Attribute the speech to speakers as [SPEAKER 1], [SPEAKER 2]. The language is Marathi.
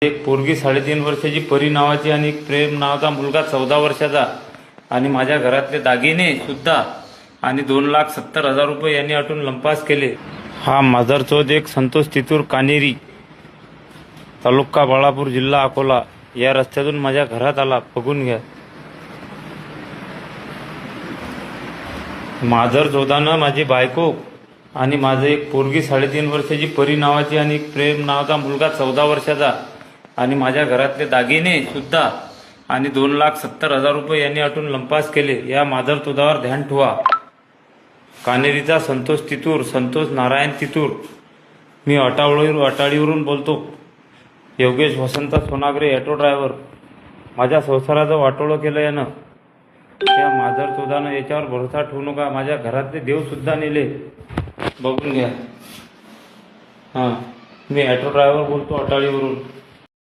[SPEAKER 1] एक पोरगी 3.5 वर्षाची परी नावाची आणि एक प्रेम नावाचा मुलगा 14 वर्षाचा आणि माझ्या घरातले दागिने सुद्धा आणि 2,70,000 रुपये यांनी अटून लंपास केले। हा माजरचौद एक संतोष तितूर कानेरी तालुका बाळापूर जिल्हा अकोला या रस्त्यातून माझ्या घरात आला। बघून घ्या। माजरचौदानं माझी बायको आणि माझे एक पोरगी 3.5 वर्षाची परी नावाची आणि एक प्रेम नावाचा मुलगा 14 वर्षाचा आणि माझ्या घरातले दागिने सुद्धा आणि 2,70,000 रुपये यांनी अटून लंपास केले। या माजरचौदावर ध्यान ठेवा। कानेरीचा संतोष तितूर, संतोष नारायण तितूर। मी अटाळीवरून बोलतो। योगेश वसंत सोनागरे, ऑटो ड्रायव्हर। माझ्या संसाराचं वाटोळं केलं यानं। या माजरचौदानं याच्यावर भरोसा ठेवू नका। माझ्या घरातले देव सुद्धा नेले। बघून घ्या। हां, मी ऑटो ड्रायव्हर बोलतो अटाळीवरून।